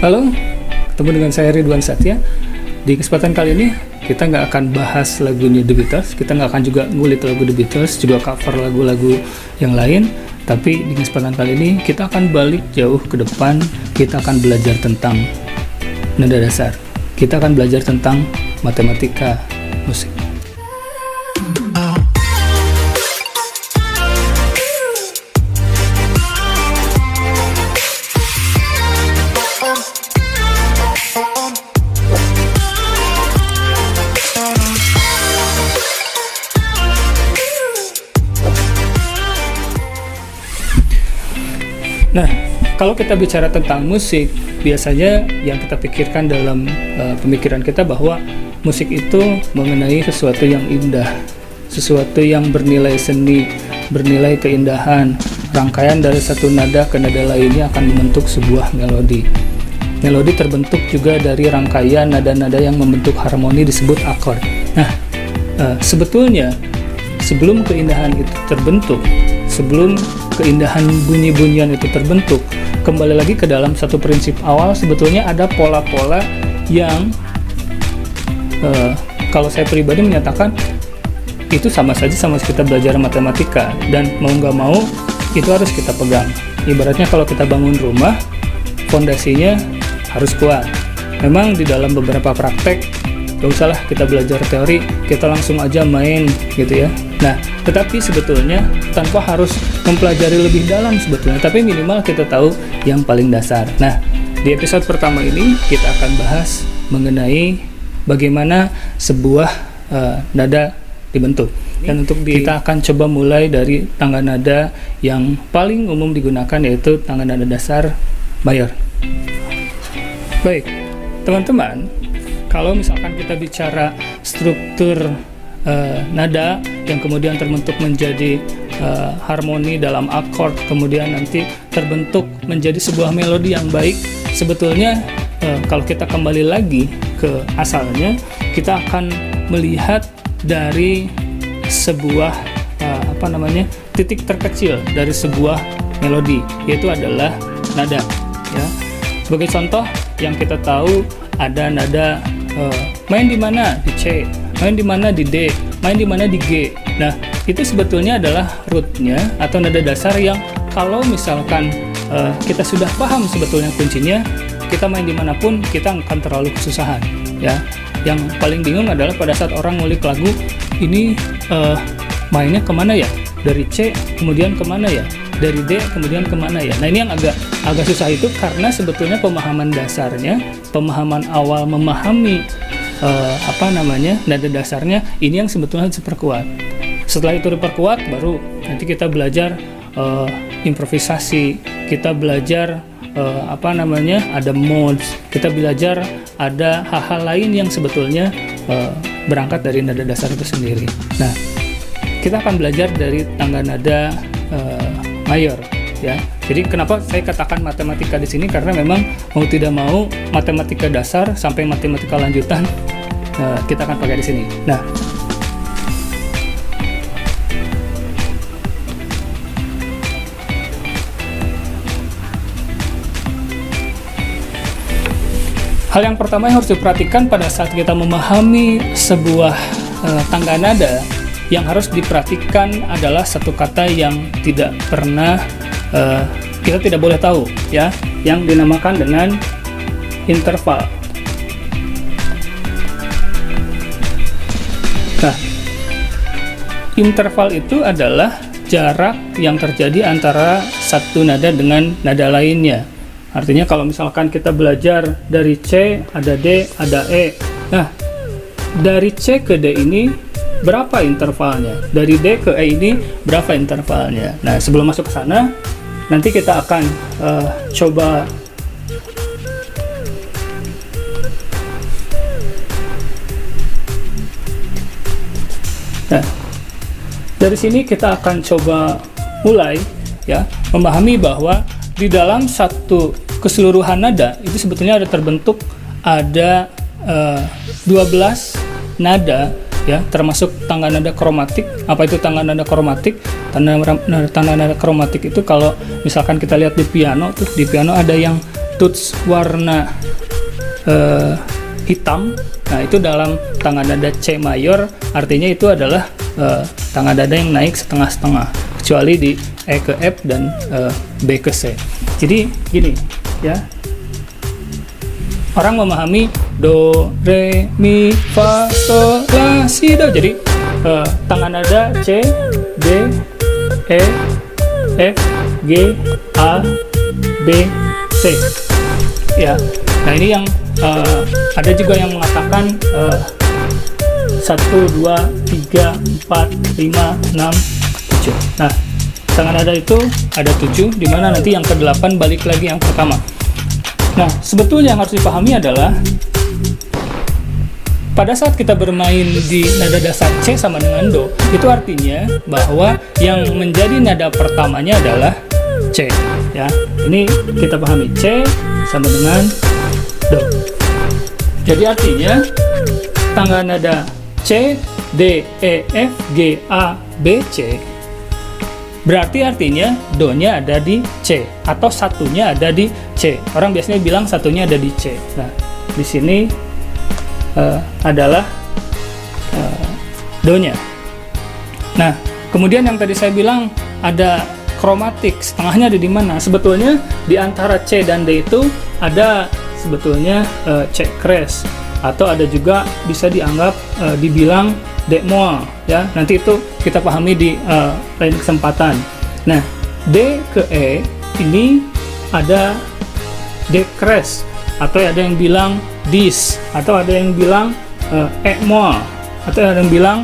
Halo, ketemu dengan saya Ridwan Satya. Di kesempatan kali ini kita nggak akan bahas lagunya The Beatles, kita nggak akan juga ngulik lagu The Beatles, juga cover lagu-lagu yang lain. Tapi di kesempatan kali ini kita akan balik jauh ke depan, kita akan belajar tentang nada dasar. Kita akan belajar tentang matematika musik. Nah, kalau kita bicara tentang musik, biasanya yang kita pikirkan dalam pemikiran kita bahwa musik itu mengenai sesuatu yang indah, sesuatu yang bernilai seni, bernilai keindahan. Rangkaian dari satu nada ke nada lainnya akan membentuk sebuah melodi. Melodi terbentuk juga dari rangkaian nada-nada yang membentuk harmoni disebut akord. Nah, sebetulnya sebelum keindahan itu terbentuk, sebelum keindahan bunyi-bunyian itu terbentuk, kembali lagi ke dalam satu prinsip awal, sebetulnya ada pola-pola yang kalau saya pribadi menyatakan itu sama saja sama kita belajar matematika, dan mau nggak mau itu harus kita pegang. Ibaratnya kalau kita bangun rumah, fondasinya harus kuat. Memang di dalam beberapa praktek gak usahlah kita belajar teori, kita langsung aja main gitu ya. Nah, tetapi sebetulnya tanpa harus mempelajari lebih dalam sebetulnya, tapi minimal kita tahu yang paling dasar. Nah, di episode pertama ini kita akan bahas mengenai bagaimana sebuah nada dibentuk. Dan untuk kita akan coba mulai dari tangga nada yang paling umum digunakan, yaitu tangga nada dasar mayor. Baik, teman-teman, kalau misalkan kita bicara struktur nada yang kemudian terbentuk menjadi harmoni dalam akord, kemudian nanti terbentuk menjadi sebuah melodi yang baik, sebetulnya kalau kita kembali lagi ke asalnya, kita akan melihat dari sebuah titik terkecil dari sebuah melodi, yaitu adalah nada ya. Sebagai contoh yang kita tahu, ada nada main di mana di C, main di mana di D, main di mana di G. Nah, itu sebetulnya adalah rootnya atau nada dasar yang kalau misalkan kita sudah paham sebetulnya kuncinya, kita main dimanapun kita akan terlalu kesusahan ya. Yang paling bingung adalah pada saat orang ngulik lagu ini, mainnya kemana ya, dari C kemudian kemana ya, dari D kemudian kemana ya. Nah, ini yang agak susah itu, karena sebetulnya pemahaman dasarnya, pemahaman awal memahami nada dasarnya ini yang sebetulnya harus diperkuat. Setelah itu diperkuat, baru nanti kita belajar improvisasi, kita belajar ada modes, kita belajar ada hal-hal lain yang sebetulnya berangkat dari nada dasar itu sendiri. Nah, kita akan belajar dari tangga nada mayor ya. Jadi kenapa saya katakan matematika di sini, karena memang mau tidak mau matematika dasar sampai matematika lanjutan kita akan pakai di sini. Nah, hal yang pertama yang harus diperhatikan pada saat kita memahami sebuah tangga nada, yang harus diperhatikan adalah satu kata yang tidak pernah kita tidak boleh tahu ya, yang dinamakan dengan interval. Nah, interval itu adalah jarak yang terjadi antara satu nada dengan nada lainnya. Artinya kalau misalkan kita belajar dari C, ada D, ada E. Nah, dari C ke D ini berapa intervalnya? Dari D ke E ini berapa intervalnya? Nah, sebelum masuk ke sana, nanti kita akan coba dari sini kita akan coba mulai ya, memahami bahwa di dalam satu keseluruhan nada itu sebetulnya ada terbentuk ada 12 nada ya, termasuk tangga nada kromatik. Apa itu tangga nada kromatik? Tangga nada kromatik itu kalau misalkan kita lihat di piano tuh, di piano ada yang tuts warna hitam. Nah, itu dalam tangan nada C mayor, artinya itu adalah tangan nada yang naik setengah-setengah, kecuali di E ke F dan B ke C. Jadi gini ya, orang memahami do, re, mi, fa, sol, la, si, do. Jadi tangan nada C, D, E, F, G, A, B, C. Ya, nah ini yang ada juga yang mengatakan 1, 2, 3, 4, 5, 6, 7. Nah, tangan nada itu ada 7, dimana nanti yang ke-8 balik lagi yang pertama. Nah, sebetulnya yang harus dipahami adalah pada saat kita bermain di nada dasar C sama dengan Do, itu artinya bahwa yang menjadi nada pertamanya adalah C. Ya, ini kita pahami, C sama dengan Do. Jadi artinya tangga nada C, D, E, F, G, A, B, C berarti artinya Do-nya ada di C atau satunya ada di C. Orang biasanya bilang satunya ada di C. Nah, di sini adalah Do-nya. Nah, kemudian yang tadi saya bilang ada kromatik, setengahnya ada di mana? Sebetulnya di antara C dan D itu ada sebetulnya C crash, atau ada juga bisa dianggap dibilang D moll ya. Nanti itu kita pahami di lain kesempatan. Nah, D ke E ini ada D crash, atau ada yang bilang dis, atau ada yang bilang E moll, atau ada yang bilang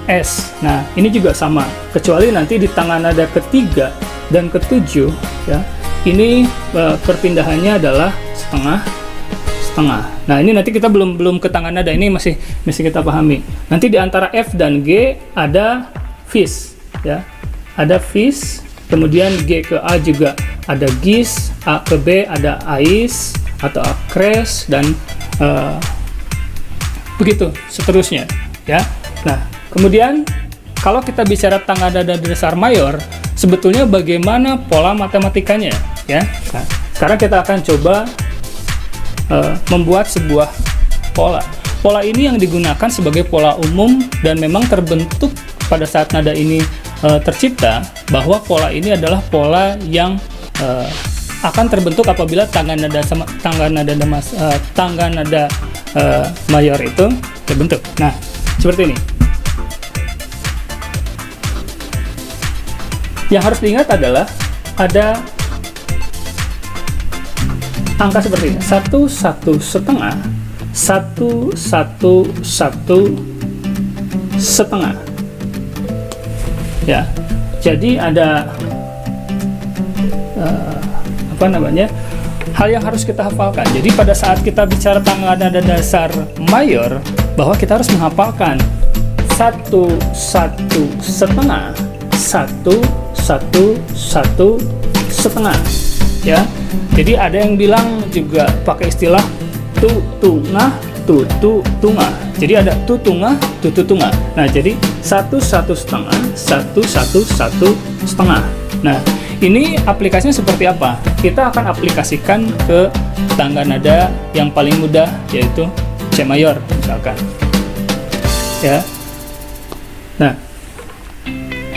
S. Nah, ini juga sama, kecuali nanti di tangan nada ketiga dan ketujuh ya, ini perpindahannya adalah setengah. Nah, ini nanti kita belum ke tangan nada, ini masih kita pahami. Nanti di antara F dan G ada fis ya. Ada fis, kemudian G ke A juga ada gis, A ke B ada ais atau akres, dan begitu seterusnya ya. Nah, kemudian kalau kita bicara tangan nada dasar mayor, sebetulnya bagaimana pola matematikanya ya. Nah, sekarang kita akan coba membuat sebuah pola. Pola ini yang digunakan sebagai pola umum dan memang terbentuk pada saat nada ini tercipta, bahwa pola ini adalah pola yang akan terbentuk apabila tangga nada mayor itu terbentuk. Nah, seperti ini. Yang harus diingat adalah ada angka seperti ini, 1, 1 setengah, 1, 1, 1 setengah ya. Jadi ada hal yang harus kita hafalkan. Jadi pada saat kita bicara tangga nada dasar mayor, bahwa kita harus menghafalkan 1, 1 setengah, 1, 1, 1 setengah ya. Jadi ada yang bilang juga pakai istilah tu-tungah, tu-tu-tungah. Jadi ada tu-tungah, tu-tu-tungah. Nah, jadi 1, 1 setengah, 1, 1, 1 setengah. Nah, ini aplikasinya seperti apa? Kita akan aplikasikan ke tangga nada yang paling mudah, yaitu C mayor misalkan ya. Nah,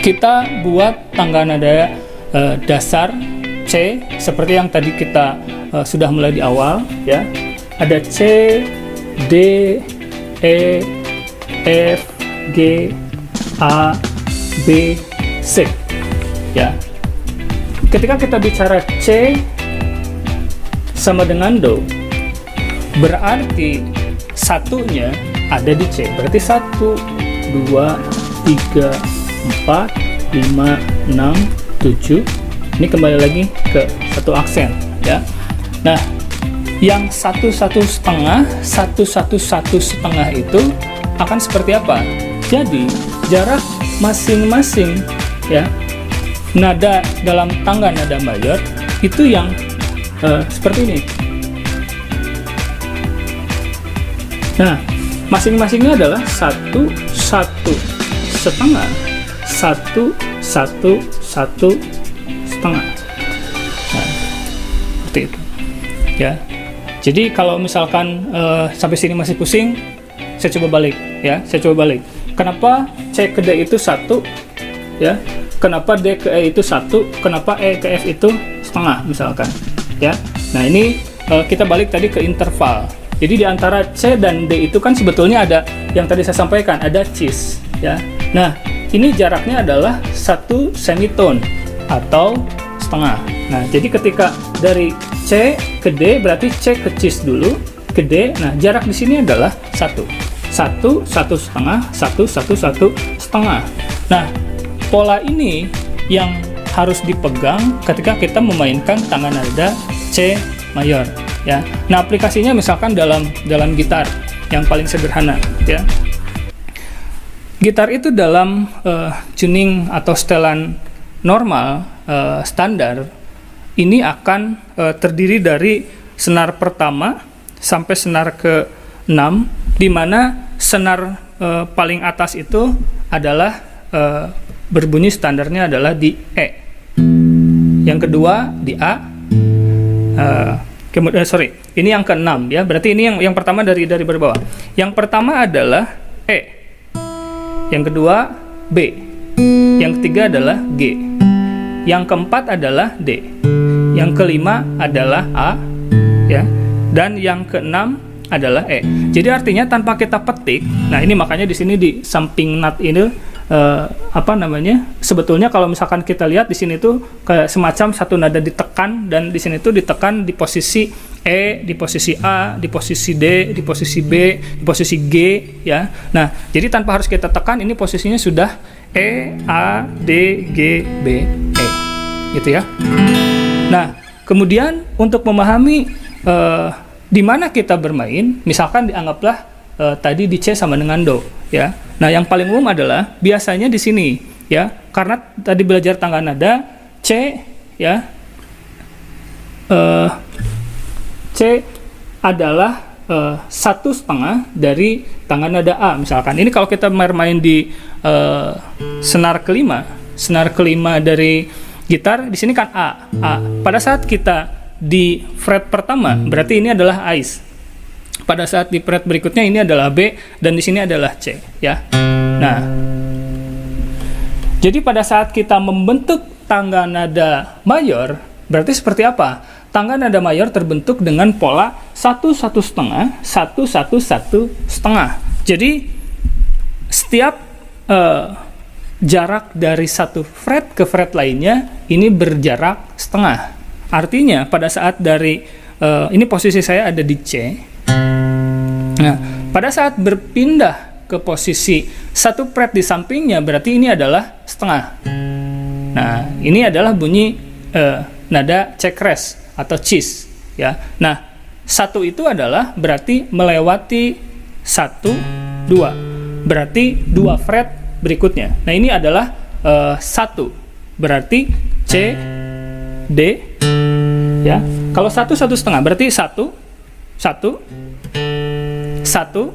kita buat tangga nada dasar C seperti yang tadi kita sudah mulai di awal ya. Ada C, D, E, F, G, A, B, C ya. Ketika kita bicara C sama dengan Do, berarti satunya ada di C. Berarti 1, 2, 3, 4, 5, 6, 7. Ini kembali lagi ke satu aksen ya. Nah, yang 1, 1 setengah, 1, 1, 1 setengah itu akan seperti apa? Jadi jarak masing-masing ya nada dalam tangga nada mayor itu yang seperti ini. Nah, masing-masingnya adalah 1, 1 setengah, 1, 1, 1 setengah. Nah, seperti itu ya. Jadi kalau misalkan sampai sini masih pusing, saya coba balik ya, saya coba balik. Kenapa C ke D itu 1 ya? Kenapa D ke E itu 1? Kenapa E ke F itu setengah misalkan ya? Nah, ini kita balik tadi ke interval. Jadi di antara C dan D itu kan sebetulnya ada yang tadi saya sampaikan, ada cis ya. Nah, ini jaraknya adalah 1 semitone atau setengah. Nah, jadi ketika dari C ke D berarti C ke cis dulu, ke D. Nah, jarak di sini adalah 1. 1, 1 setengah, 1, 1, 1 setengah. Nah, pola ini yang harus dipegang ketika kita memainkan tangan nada C mayor ya. Nah, aplikasinya misalkan dalam gitar yang paling sederhana ya. Gitar itu dalam tuning atau setelan normal standar ini akan terdiri dari senar pertama sampai senar ke-6, di mana senar paling atas itu adalah berbunyi standarnya adalah di E. Yang kedua di A. Kemudian ini yang ke-6 ya. Berarti ini yang pertama dari berbawah. Yang pertama adalah E. Yang kedua B. Yang ketiga adalah G. Yang keempat adalah D. Yang kelima adalah A ya. Dan yang keenam adalah E. Jadi artinya tanpa kita petik. Nah, ini makanya di sini di samping nut ini sebetulnya kalau misalkan kita lihat di sini tuh kayak semacam satu nada ditekan, dan di sini tuh ditekan di posisi E, di posisi A, di posisi D, di posisi B, di posisi G ya. Nah, jadi tanpa harus kita tekan, ini posisinya sudah E, A, D, G, B, E gitu ya. Nah, kemudian untuk memahami di mana kita bermain, misalkan dianggaplah tadi di C sama dengan Do ya. Nah, yang paling umum adalah biasanya di sini ya, karena tadi belajar tangga nada C ya, C adalah 1/2 dari tangga nada A misalkan. Ini kalau kita bermain di senar kelima dari gitar, di sini kan A. Pada saat kita di fret pertama berarti ini adalah Ais. Pada saat di fret berikutnya ini adalah B, dan di sini adalah C ya. Nah, jadi pada saat kita membentuk tangga nada mayor berarti seperti apa? Tangga nada mayor terbentuk dengan pola 1, 1/2, 1, 1, 1/2. Jadi setiap jarak dari satu fret ke fret lainnya ini berjarak setengah. Artinya pada saat dari ini posisi saya ada di C. Nah, pada saat berpindah ke posisi satu fret di sampingnya berarti ini adalah setengah. Nah, ini adalah bunyi nada C crash atau cis ya. Nah, 1 itu adalah berarti melewati 1, 2. Berarti 2 fret berikutnya. Nah, ini adalah 1. Berarti C, D ya. Kalau 1, 1/2 berarti 1, 1, 1.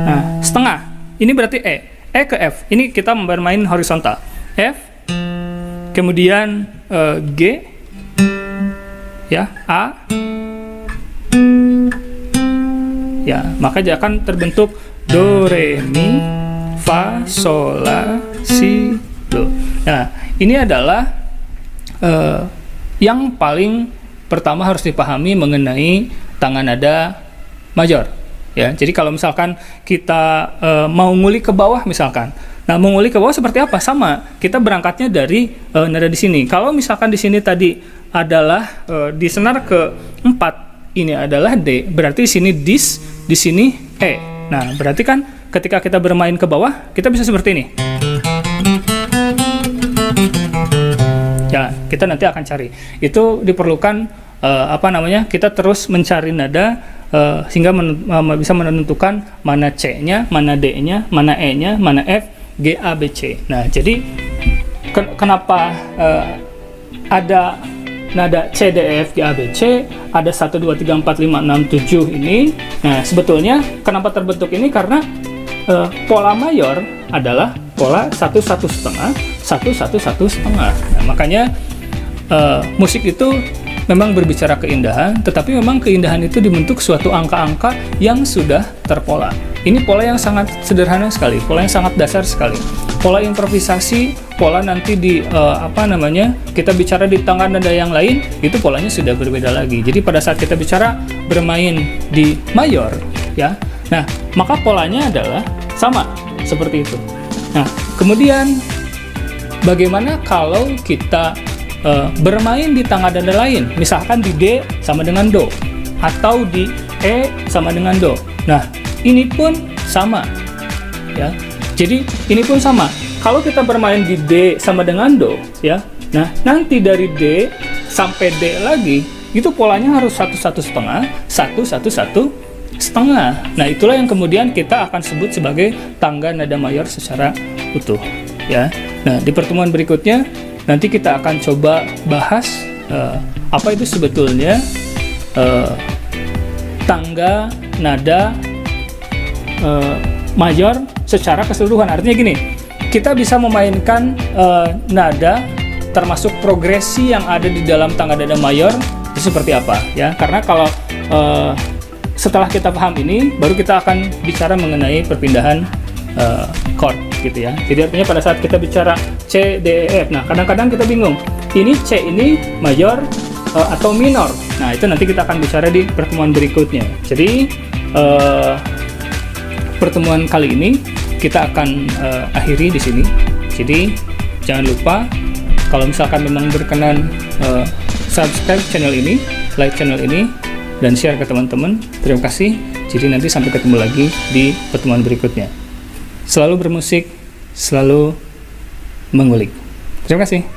Nah, setengah. Ini berarti E. E ke F. Ini kita bermain horizontal. F. Kemudian G. Ya, A. Ya, maka dia akan terbentuk do, re, mi, fa, sol, la, si, do. Nah, ini adalah yang paling pertama harus dipahami mengenai tangga nada major ya. Jadi kalau misalkan kita mau ngulik ke bawah misalkan, nah mau ngulik ke bawah seperti apa? Sama, kita berangkatnya dari nada di sini. Kalau misalkan di sini tadi adalah di senar ke-4 ini adalah D, berarti di sini dis, di sini E. Nah, berarti kan ketika kita bermain ke bawah kita bisa seperti ini. Ya, kita nanti akan cari. Itu diperlukan kita terus mencari nada sehingga bisa menentukan mana C-nya, mana D-nya, mana E-nya, mana F, G, A, B, C. Nah, jadi kenapa ada nada C, D, E, F, G, A, B, C, ada 1, 2, 3, 4, 5, 6, 7 ini. Nah, sebetulnya kenapa terbentuk ini karena pola mayor adalah pola 1, 1/2, 1, 1, 1/2. Nah, makanya musik itu memang berbicara keindahan, tetapi memang keindahan itu dibentuk suatu angka-angka yang sudah terpola. Ini pola yang sangat sederhana sekali, pola yang sangat dasar sekali. Pola improvisasi, pola nanti di kita bicara di tangga nada yang lain, itu polanya sudah berbeda lagi. Jadi pada saat kita bicara bermain di mayor, ya, nah maka polanya adalah sama seperti itu. Nah, kemudian bagaimana kalau kita bermain di tangga nada lain, misalkan di D sama dengan Do, atau di E sama dengan Do. Nah, ini pun sama, ya. Jadi ini pun sama. Kalau kita bermain di D sama dengan Do, ya. Nah, nanti dari D sampai D lagi, itu polanya harus 1-1 setengah, 1-1-1 setengah. Nah, itulah yang kemudian kita akan sebut sebagai tangga nada mayor secara utuh, ya. Nah, di pertemuan berikutnya nanti kita akan coba bahas apa itu sebetulnya tangga nada mayor secara keseluruhan. Artinya gini, kita bisa memainkan nada termasuk progresi yang ada di dalam tangga nada mayor itu seperti apa, ya. Karena kalau setelah kita paham ini, baru kita akan bicara mengenai perpindahan chord gitu, ya. Jadi artinya pada saat kita bicara C, D, E, F, nah kadang-kadang kita bingung, ini C ini mayor atau minor. Nah, itu nanti kita akan bicara di pertemuan berikutnya. Jadi pertemuan kali ini kita akan akhiri di sini. Jadi jangan lupa kalau misalkan memang berkenan subscribe channel ini, like channel ini, dan share ke teman-teman. Terima kasih. Jadi nanti sampai ketemu lagi di pertemuan berikutnya. Selalu bermusik, selalu mengulik. Terima kasih.